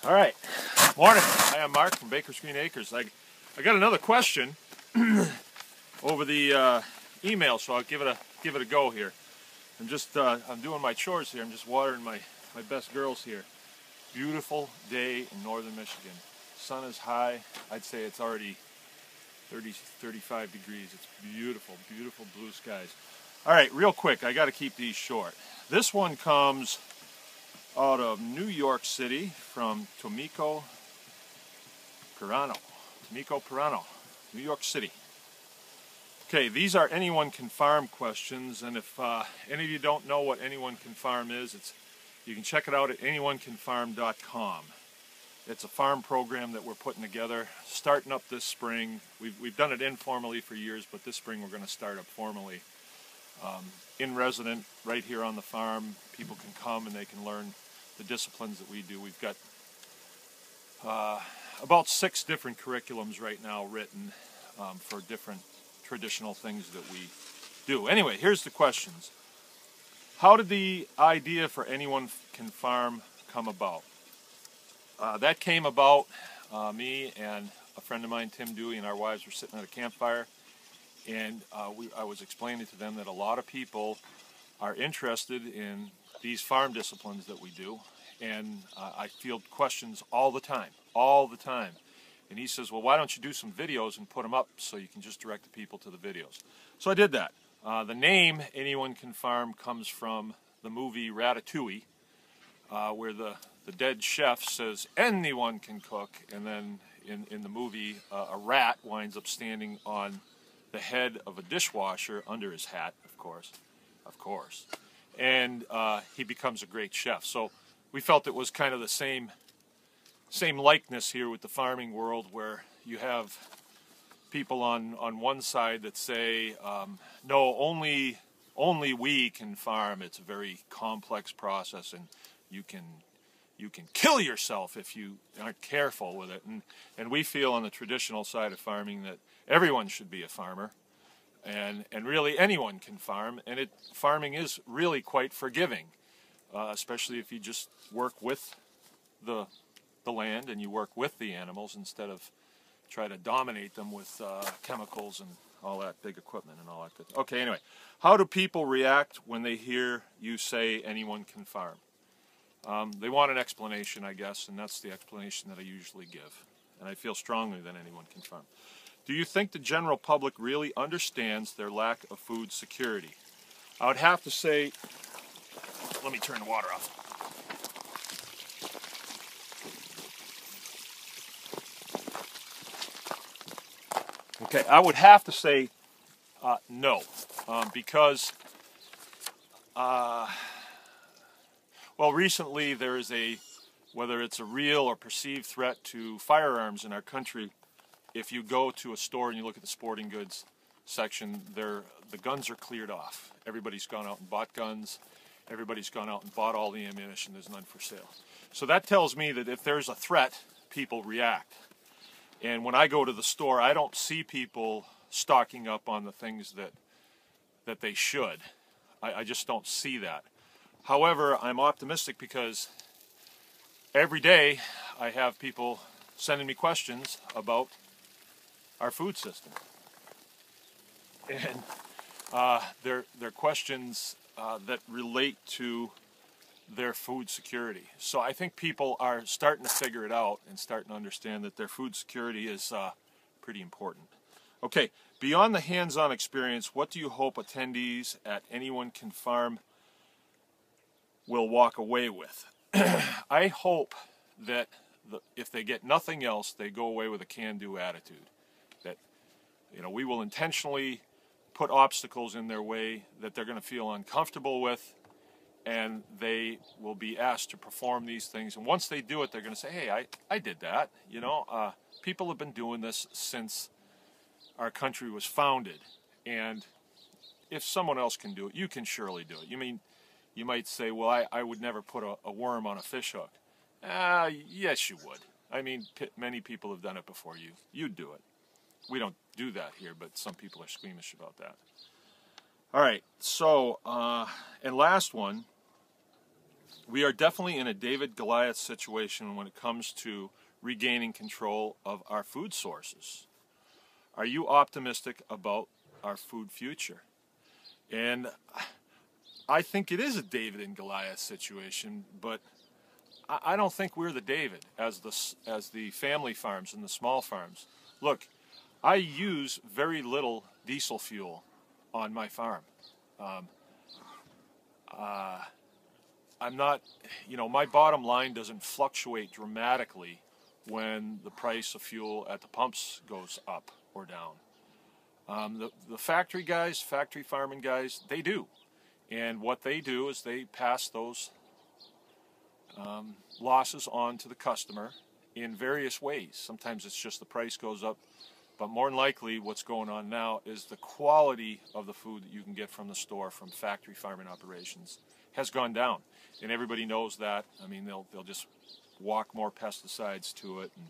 All right. Morning. Hi, I'm Mark from Baker's Green Acres. I got another question over the email, so I'll give it a go here. I'm doing my chores here. I'm just watering my best girls here. Beautiful day in northern Michigan. Sun is high. I'd say it's already 30, 35 degrees. It's beautiful, beautiful blue skies. All right, real quick, I got to keep these short. This one comes out of New York City from Tomiko, New York City. Okay, these are anyone can farm questions, and if any of you don't know what anyone can farm is, you can check it out at anyonecanfarm.com. It's a farm program that we're putting together, starting up this spring. We've done it informally for years, but this spring we're going to start up formally. In resident, right here on the farm, people can come and they can learn the disciplines that we do. We've got about 6 different curriculums right now written for different traditional things that we do. Anyway, here's the questions. How did the idea for Anyone Can Farm come about? That came about, me and a friend of mine, Tim Dewey, and our wives were sitting at a campfire, and I was explaining to them that a lot of people are interested in these farm disciplines that we do, and I field questions all the time. And he says, well, why don't you do some videos and put them up so you can just direct the people to the videos? So I did that. The name Anyone Can Farm comes from the movie Ratatouille, where the dead chef says anyone can cook, and then in the movie a rat winds up standing on the head of a dishwasher under his hat, of course, and he becomes a great chef. So we felt it was kind of the same likeness here with the farming world, where you have people on one side that say, no, only we can farm. It's a very complex process, and you can kill yourself if you aren't careful with it. And we feel on the traditional side of farming that everyone should be a farmer, and really anyone can farm, and farming is really quite forgiving, especially if you just work with the land and you work with the animals instead of try to dominate them with chemicals and all that big equipment and all that good. Okay, anyway, how do people react when they hear you say anyone can farm? They want an explanation, I guess, and that's the explanation that I usually give. And I feel strongly that anyone can farm. Do you think the general public really understands their lack of food security? I would have to say, let me turn the water off. Okay, I would have to say no, because well, recently there is whether it's a real or perceived threat to firearms in our country. If you go to a store and you look at the sporting goods section, the guns are cleared off. Everybody's gone out and bought guns. Everybody's gone out and bought all the ammunition. There's none for sale. So that tells me that if there's a threat, people react. And when I go to the store, I don't see people stocking up on the things that they should. I just don't see that. However, I'm optimistic because every day I have people sending me questions about our food system. And they're questions that relate to their food security. So I think people are starting to figure it out and starting to understand that their food security is pretty important. Okay, beyond the hands-on experience, what do you hope attendees at Anyone Can Farm will walk away with? I hope that if they get nothing else, they go away with a can-do attitude. That, we will intentionally put obstacles in their way that they're going to feel uncomfortable with, and they will be asked to perform these things. And once they do it, they're going to say, hey, I did that. People have been doing this since our country was founded. And if someone else can do it, you can surely do it. You might say, well, I would never put a worm on a fish hook. Yes, you would. Many people have done it before you. You'd do it. We don't do that here, but some people are squeamish about that. All right, so, and last one, we are definitely in a David-Goliath situation when it comes to regaining control of our food sources. Are you optimistic about our food future? And I think it is a David and Goliath situation, but I don't think we're the David as the family farms and the small farms. Look, I use very little diesel fuel on my farm. I'm not, my bottom line doesn't fluctuate dramatically when the price of fuel at the pumps goes up or down. The factory guys, factory farming guys, they do. And what they do is they pass those losses on to the customer in various ways. Sometimes it's just the price goes up, but more than likely what's going on now is the quality of the food that you can get from the store from factory farming operations has gone down. And everybody knows that. I mean, they'll just walk more pesticides to it and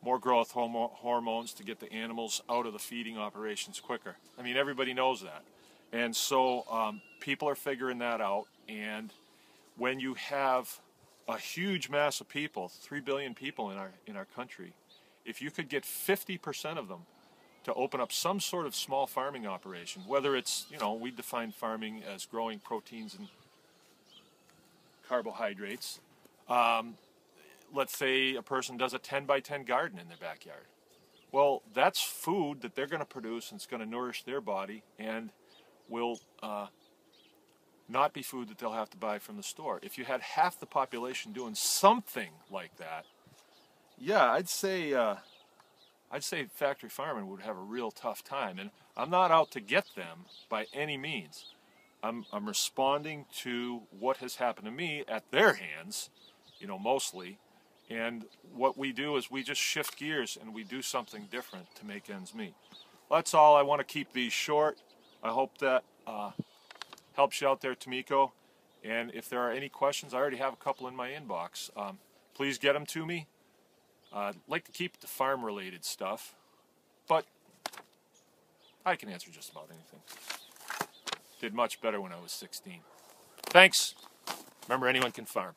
more growth hormones to get the animals out of the feeding operations quicker. I mean, everybody knows that. And so people are figuring that out. And when you have a huge mass of people, 3 billion people in our country, if you could get 50% of them to open up some sort of small farming operation, whether it's, we define farming as growing proteins and carbohydrates. Let's say a person does a 10 by 10 garden in their backyard. Well, that's food that they're going to produce and it's going to nourish their body and will not be food that they'll have to buy from the store. If you had half the population doing something like that, yeah, I'd say factory farming would have a real tough time. And I'm not out to get them by any means. I'm responding to what has happened to me at their hands, mostly. And what we do is we just shift gears and we do something different to make ends meet. That's all. I want to keep these short. I hope that helps you out there, Tomiko. And if there are any questions, I already have a couple in my inbox. Please get them to me. I'd like to keep the farm-related stuff, but I can answer just about anything. Did much better when I was 16. Thanks. Remember, anyone can farm.